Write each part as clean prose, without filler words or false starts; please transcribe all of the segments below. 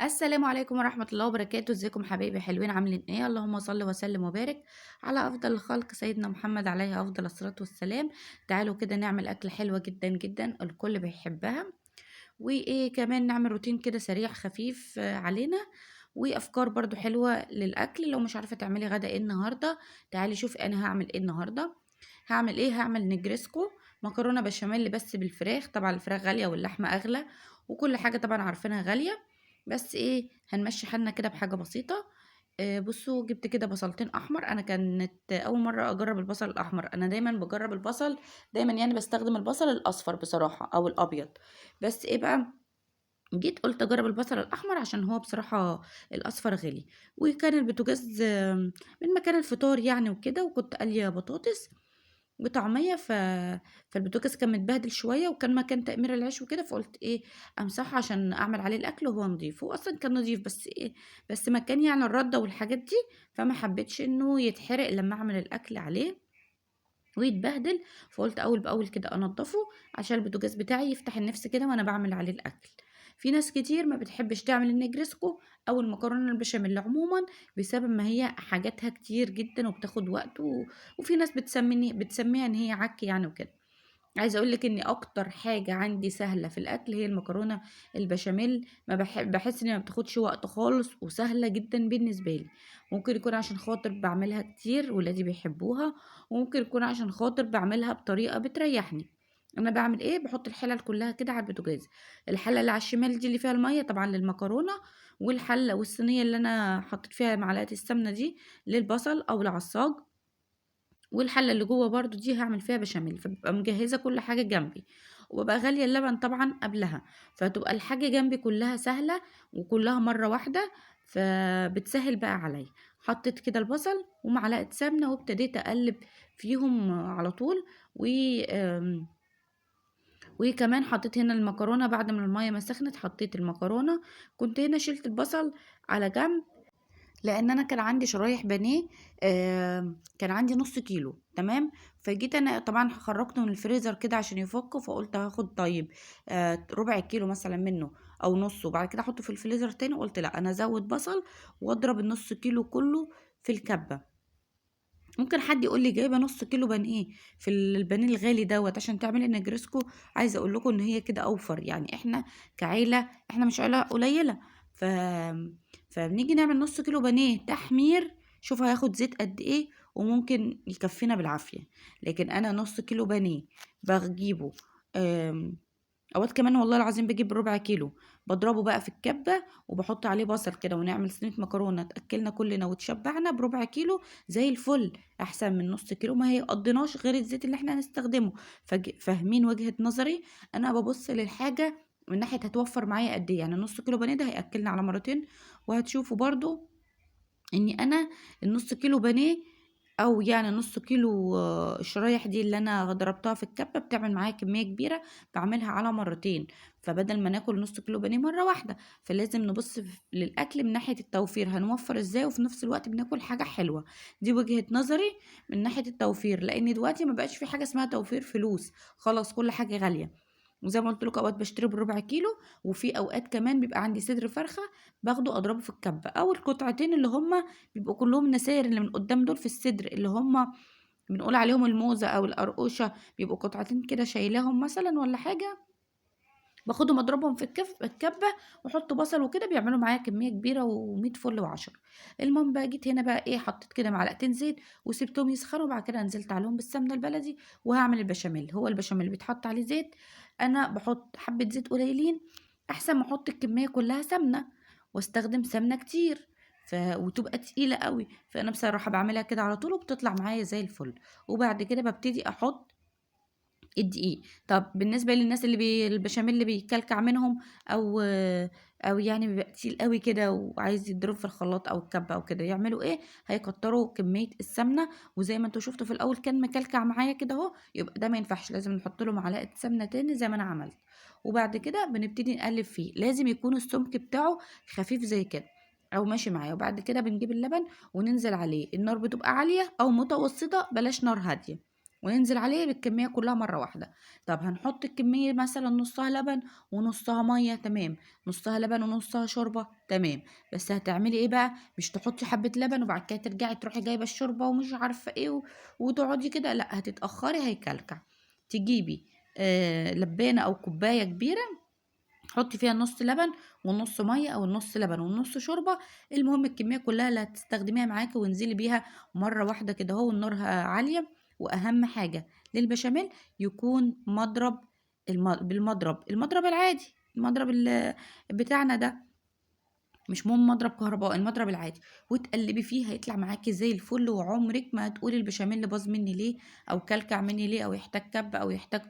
السلام عليكم ورحمة الله وبركاته، ازيكم حبايبي حلوين عاملين ايه؟ اللهم صل وسلم وبارك على افضل الخلق سيدنا محمد عليه افضل الصلاة والسلام. تعالوا كده نعمل اكلة حلوة جدا جدا الكل بيحبها، وايه كمان نعمل روتين كده سريع خفيف علينا، وافكار برضو حلوة للاكل. لو مش عارفة تعملي غدا ايه النهاردة، تعالي شوفي انا هعمل ايه النهاردة. هعمل نجرسكو مكرونة بشاميل بس بالفراخ. طبعا الفراخ غالية واللحمة اغلى وكل حاجة طبعا عارفينها غالية، بس ايه هنمشي حالنا كده بحاجة بسيطة. بصوا جبت كده بصلتين احمر. انا كانت اول مرة اجرب البصل الاحمر، انا دايما بجرب البصل، دايما يعني بستخدم البصل الاصفر بصراحة او الابيض. بس ايه بقى، جيت قلت اجرب البصل الاحمر عشان هو بصراحة الاصفر غالي. وكان البوتاجاز من مكان الفطار يعني وكده، وكنت قالية بطاطس وطعمية فالبوتاجاز كان متبهدل شوية وكان مكان تأمير العيش وكده، فقلت ايه امسحه عشان اعمل عليه الاكل وهو نضيف. هو اصلا كان نضيف بس ايه، بس مكان يعني الردة والحاجات دي، فما حبيتش انه يتحرق لما اعمل الاكل عليه ويتبهدل. فقلت اول باول كده انضفه عشان البوتاجاز بتاعي يفتح النفس كده وانا بعمل عليه الاكل. في ناس كتير ما بتحبش تعمل النجرسكو او المكرونه البشاميل عموما بسبب ما هي حاجاتها كتير جدا وبتاخد وقت وفي ناس بتسميها ان هي عك يعني وكده. عايزه اقول لك ان اكتر حاجه عندي سهله في الاكل هي المكرونه البشاميل. ما بحس ان ما بتاخدش وقت خالص وسهله جدا بالنسبه لي. ممكن يكون عشان خاطر بعملها كتير ولادي بيحبوها، وممكن يكون عشان خاطر بعملها بطريقه بتريحني. انا بعمل ايه، بحط الحلل كلها كده على البوتاجاز. الحله اللي على الشمال دي اللي فيها الميه طبعا للمكرونه، والحله والصينيه اللي انا حطيت فيها معلقه السمنه دي للبصل او العصاج، والحلة اللي جوه برضو دي هعمل فيها بشاميل. فببقى مجهزة كل حاجة جنبي، وببقى غالية اللبن طبعا قبلها، فتبقى الحاجة جنبي كلها سهلة وكلها مرة واحدة، فبتسهل بقى عليا. حطيت كده البصل ومعلقة سمنة وابتديت اقلب فيهم على طول. و آم، وكمان حطيت هنا المكرونة بعد ما المية ما سخنت، حطيت المكرونة. كنت هنا شلت البصل على جنب لان انا كان عندي شرايح بانيه، كان عندي نص كيلو تمام. فجيت انا طبعا خرجته من الفريزر كده عشان يفك، فقلت هاخد طيب ربع كيلو مثلا منه او نصه، وبعد كده احطه في الفريزر تاني. قلت لا انا ازود بصل واضرب النص كيلو كله في الكبة. ممكن حد يقول لي جايبه نص كيلو بانيه في البانيه الغالي دوت عشان تعملي نجرسكو؟ عايزه اقول لكم ان هي كده اوفر. يعني احنا كعيله، احنا مش عيله قليله، ف فبنيجي نعمل نص كيلو بانيه تحمير، شوف هياخد زيت قد ايه، وممكن يكفينا بالعافيه. لكن انا نص كيلو بانيه بجيبه، اوقات كمان والله العظيم بجيب ربع كيلو، بضربه بقى في الكبة وبحط عليه بصل كده ونعمل صينية مكرونة تأكلنا كلنا وتشبعنا بربع كيلو زي الفل. احسن من نص كيلو ما هي قضيناش غير الزيت اللي احنا هنستخدمه. فاهمين وجهة نظري؟ انا ببص للحاجة من ناحية هتوفر معايا قد ايه. يعني نص كيلو بانيه ده هيأكلنا على مرتين. وهتشوفوا برضو اني انا النص كيلو بانيه او يعني نص كيلو الشرايح دي اللي انا ضربتها في الكبه بتعمل معايا كميه كبيره، بعملها على مرتين. فبدل ما ناكل نص كيلو بانيه مره واحده، فلازم نبص للاكل من ناحيه التوفير، هنوفر ازاي وفي نفس الوقت بناكل حاجه حلوه. دي وجهه نظري من ناحيه التوفير، لان دلوقتي ما بقاش في حاجه اسمها توفير فلوس، خلاص كل حاجه غاليه. وزي ما قلت لكم اوقات بشتري بربع كيلو، وفي اوقات كمان بيبقى عندي صدر فرخه باخده اضربه في الكبه، او القطعتين اللي هم بيبقوا كلهم نساير اللي من قدام دول في الصدر، اللي هم بنقول عليهم الموزة او القرقوشة، بيبقوا قطعتين كده شايلاهم مثلا ولا حاجة، باخدهم اضربهم في الكبة واحط بصل وكده، بيعملوا معايا كمية كبيرة ومية فل وعشرة. المهم بقى جيت هنا بقى ايه، حطيت كده معلقتين زيت وسبتهم يسخنوا، وبعد كده نزلت عليهم بالسمنة البلدي. وهعمل البشاميل، هو البشاميل بيتحط عليه زيت، انا بحط حبة زيت قليلين احسن ما احط الكمية كلها سمنة واستخدم سمنة كتير وتبقى تقيلة قوي. فانا بصراحة بعملها كده على طول وبتطلع معايا زي الفل. وبعد كده ببتدي احط الدقيق. طب بالنسبة للناس اللي البشاميل اللي بيكلكع منهم، او او يعني بيبقى تقيل قوي كده وعايز يضرب في الخلاط او الكبة او كده، يعملوا ايه، هيكتروا كمية السمنة. وزي ما انتوا شفتوا في الاول كان مكلكع معايا كده اهو، يبقى ده ما ينفعش، لازم نحط له معلقة سمنة تاني زي ما انا عملت. وبعد كده بنبتدي نقلب فيه، لازم يكون السمك بتاعه خفيف زي كده او ماشي معايا. وبعد كده بنجيب اللبن وننزل عليه، النار بتبقى عالية او متوسطة، بلاش نار هادية. وننزل عليه بالكمية كلها مرة واحدة. طب هنحط الكمية مثلا نصها لبن ونصها مية، تمام، نصها لبن ونصها شوربة، تمام. بس هتعملي ايه بقى؟ مش تحطي حبة لبن وبعد كده ترجعي تروحي جايبة الشوربة ومش عارفة ايه وتقعدي كده، لا هتتأخري هيكلكع. تجيبي لبانة او كوباية كبيرة، حطي فيها نص لبن ونص ميه او نص لبن ونص شوربه، المهم الكميه كلها اللي هتستخدميها معاكي، وانزلي بيها مره واحده كده اهو، والنار عاليه. واهم حاجه للبشاميل يكون مضرب، المضرب العادي، المضرب بتاعنا ده، مش مهم مضرب كهرباء، المضرب العادي. وتقلبي فيه هيطلع معاكي زي الفل، وعمرك ما هتقولي البشاميل باظ مني ليه او كلكع مني ليه او يحتاج كب او يحتاج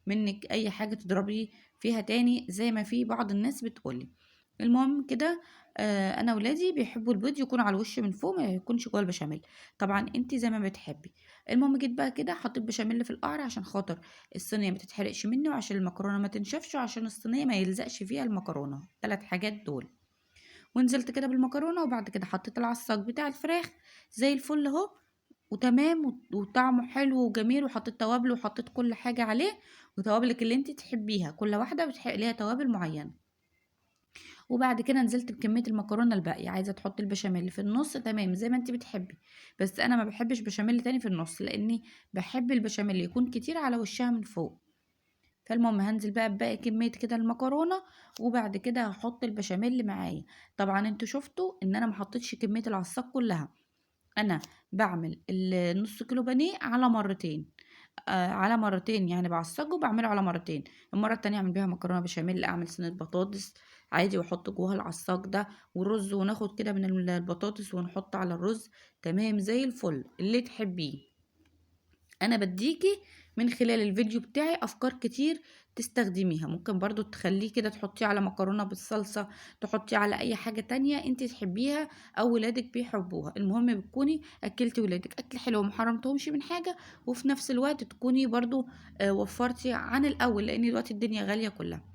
منك اي حاجه تضربي فيها تاني زي ما في بعض الناس بتقولي. المهم كده، انا ولادي بيحبوا البيض يكون على الوش من فوق، ما يكونش جوه البشاميل. طبعا انت زي ما بتحبي. المهم جيت بقى كده حطيت بشاميل في القعر عشان خاطر الصينيه ما تتحرقش مني، وعشان المكرونه ما تنشفش، وعشان الصينيه ما يلزقش فيها المكرونه، 3 حاجات دول. ونزلت كده بالمكرونه، وبعد كده حطيت العصاج بتاع الفراخ زي الفل اهو، وتمام، وطعمه حلو وجميل، وحطيت توابل وحطيت كل حاجه عليه، وتوابلك اللي انت تحبيها، كل واحده بتحق ليها توابل معينه. وبعد كده نزلت بكميه المكرونه الباقيه، عايزه تحطي البشاميل في النص تمام زي ما انت بتحبي، بس انا ما بحبش بشاميل تاني في النص، لاني بحب البشاميل يكون كتير على وشها من فوق. فالمهم هنزل بقى بباقي كمية كده المكرونة، وبعد كده هحط البشاميل معايا. طبعا انتوا شفتوا ان انا محطتش كمية العصاق كلها، انا بعمل النص كيلو بانيه على مرتين، على مرتين يعني بعصجه وبعمله على مرتين. المرة التانية اعمل بيها مكرونة بشاميل، اعمل صينية بطاطس عادي واحط جواها العصاج ده والرز، وناخد كده من البطاطس ونحط على الرز، تمام زي الفل اللي تحبيه. انا بديكي من خلال الفيديو بتاعي افكار كتير تستخدميها، ممكن برضو تخليه كده تحطيه على مكرونة بالصلصة، تحطيه على اي حاجة تانية انت تحبيها او ولادك بيحبوها. المهم بتكوني اكلتي ولادك اكل حلو ومحرمتهمش من حاجة، وفي نفس الوقت تكوني برضو وفرتي عن الاول، لان دلوقتي الدنيا غالية كلها.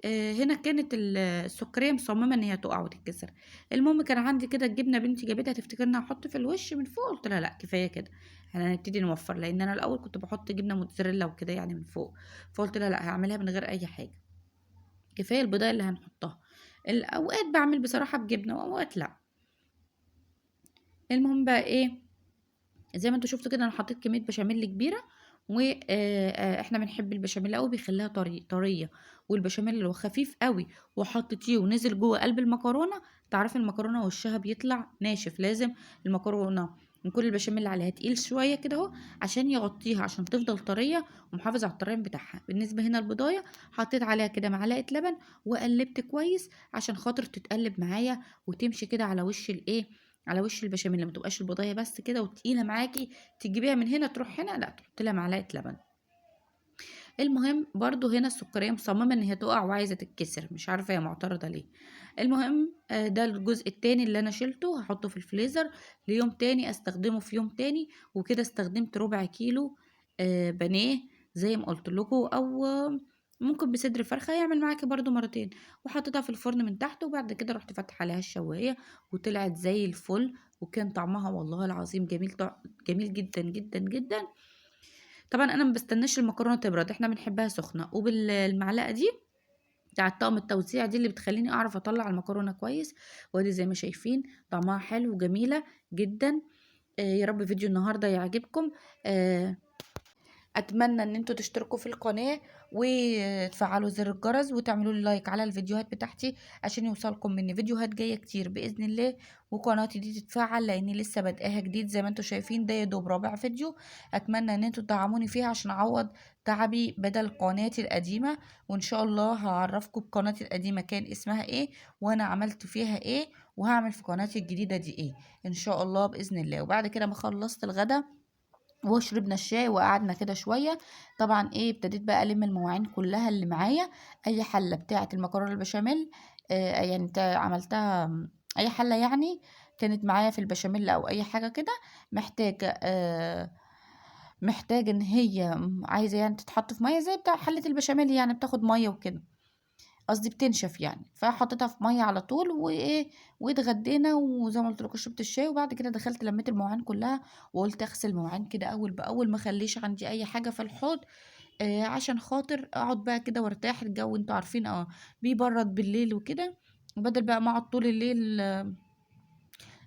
هنا كانت السكرية مصممة ان هي تقع وتتكسر. المهم كان عندي كده الجبنة بنتي جابتها تفتكر انها احط في الوش من فوق، قلت لها لا كفاية كده، احنا هنبتدي نوفر، لان انا الاول كنت بحط جبنة موتزاريلا وكده يعني من فوق، فقلت لها لا هعملها من غير اي حاجة، كفاية البضاية اللي هنحطها. الاوقات بعمل بصراحة بجبنة واوقات لا. المهم بقى ايه، زي ما انتوا شفتوا كده انا حطيت كميه بشاميل كبيره، واحنا بنحب البشاميل قوي بيخليها طريه، والبشاميل لو خفيف قوي وحطيتيه ونزل جوه قلب المكرونه، تعرفي المكرونه وشها بيطلع ناشف، لازم المكرونه يكون البشاميل اللي عليها تقيل شويه كده اهو عشان يغطيها، عشان تفضل طريه ومحافظه على الطريان بتاعها. بالنسبه هنا البضايه حطيت عليها كده معلقه لبن وقلبت كويس عشان خاطر تتقلب معايا وتمشي كده على وش الايه، على وش البشاميل، ما تبقاش البضايه بس كده وتقيله معاكي تجيبيها من هنا تروح هنا، لا تحط لها معلقه لبن. المهم برضو هنا السكريه مصممه ان هي تقع وعايزه تتكسر، مش عارفه هي معترضه ليه. المهم ده الجزء التاني اللي انا شلته هحطه في الفريزر ليوم تاني استخدمه في يوم تاني. وكده استخدمت ربع كيلو بانيه زي ما قلت لكم، او ممكن بصدر فرخه يعمل معاكي برضو مرتين، وحطيتها في الفرن من تحت، وبعد كده رحت فاتحه عليها الشوايه وطلعت زي الفل، وكان طعمها والله العظيم جميل، جميل جدا جدا جدا. طبعا انا ما بستناش المكرونه تبرد، احنا بنحبها سخنه، وبالمعلقه دي بتاعه طقم التوزيع دي اللي بتخليني اعرف اطلع المكرونه كويس. وادي زي ما شايفين طعمها حلو وجميله جدا. يا رب فيديو النهارده يعجبكم. اتمنى ان انتوا تشتركوا في القناة وتفعلوا زر الجرس وتعملوا لي لايك على الفيديوهات بتاعتي عشان يوصلكم مني فيديوهات جاية كتير بإذن الله. وقناتي دي تتفعل لاني لسه بادئاها جديد زي ما انتوا شايفين، ده يا دوب رابع فيديو. اتمنى ان انتوا تدعموني فيها عشان اعوض تعبي بدل قناتي القديمة. وان شاء الله هعرفكم بقناتي القديمة كان اسمها ايه وانا عملت فيها ايه، وهعمل في قناتي الجديدة دي ايه ان شاء الله بإذن الله. وبعد كده ما خلصت الغدا وشربنا الشاي وقعدنا كده شوية، طبعا ايه ابتديت بقى الم المواعين كلها اللي معايا، اي حلة بتاعة المكرونة البشاميل يعني عملتها اي حلة يعني كانت معايا في البشاميل او اي حاجة كده محتاجة محتاجة ان هي عايزة يعني تتحط في مية زي بتاع حلة البشاميل يعني بتاخد مية وكده، قصدي بتنشف يعني، فحطيتها في مَيّة على طول وإيه، واتغدينا وزي ما قُلت لكم شربت الشاي، وبعد كده دخلت لمّيت المواعين كلّها وقُلت أغسل المواعين كده أول بأول، ما اخلّيش عندي أي حاجة في الحوض، عشان خاطر أقعد بقى كده وارتاح، الجو أنتم عارفين بيبرد بالليل وكده، وبدل بقى ما أقعد طول الليل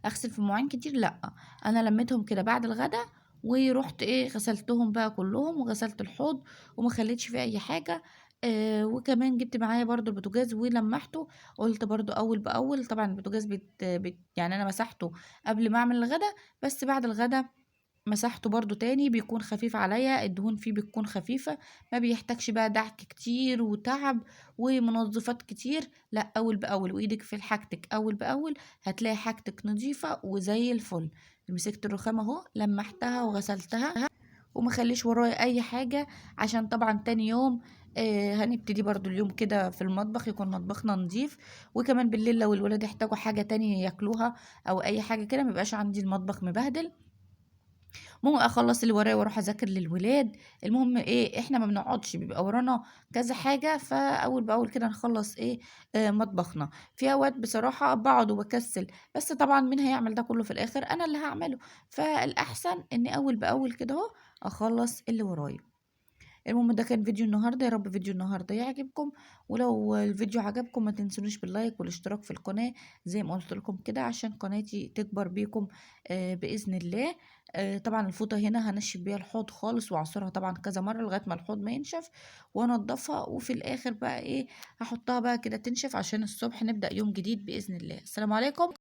أغسل في مواعين كتير لأ، أنا لميتهم كده بعد الغدا، ورُحت إيه غسلتهم بقى كلّهم، وغسلت الحوض وما خليتش فيه أي حاجة، وكمان جبت معايا برضه البوتاجاز ولمّعته، قُلت برضه أول بأول، طبعًا البوتاجاز يعني أنا مسحته قبل ما أعمل الغدا، بس بعد الغدا مسحته برضه تاني، بيكون خفيف عليَّ، الدهون فيه بتكون خفيفة، ما بيحتاجش بقى دعك كتير وتعب ومنظفات كتير، لأ أول بأول، وإيدِك في حاجتِك أول بأول، هتلاقي حاجتِك نضيفة وزي الفل. مسكت الرخامة أهو لمّعتها وغسلتها وما اخلّيش ورايا أي حاجة، عشان طبعًا تاني يوم هنبتدي برضه اليوم كده في المطبخ يكون مطبخنا نضيف، وكمان بالليل لو الولاد احتاجوا حاجة تانية ياكلوها أو أي حاجة كده، ما يبقاش عندي المطبخ مبهدل. ممكن أخلّص اللي ورايا وأروح أذاكر للولاد، المهم إيه، إحنا ما بنقعدش، بيبقى ورانا كذا حاجة، فأول بأول كده نخلّص إيه، مطبخنا. في أوقات بصراحة باقعد وباكسّل، بس طبعًا مين هيعمل ده كلّه في الآخر؟ أنا اللي هاعمله، فالأحسن إني أول بأول كده أهو أخلّص اللي ورايا. المهم ده كان فيديو النهارده، يا رب فيديو النهارده يعجبكم، ولو الفيديو عجبكم ما تنسونيش باللايك والاشتراك في القناة زي ما قُلت لكم كده عشان قناتي تكبر بيكم بإذن الله. طبعًا الفوطة هنا هانشّف بيها الحوض خالص واعصرها طبعًا كذا مرّة لغاية ما الحوض ما ينشف وانضّفها، وفي الآخر بقى إيه، هاحطها بقى كده تنشف عشان الصبح نبدأ يوم جديد بإذن الله. السلام عليكم.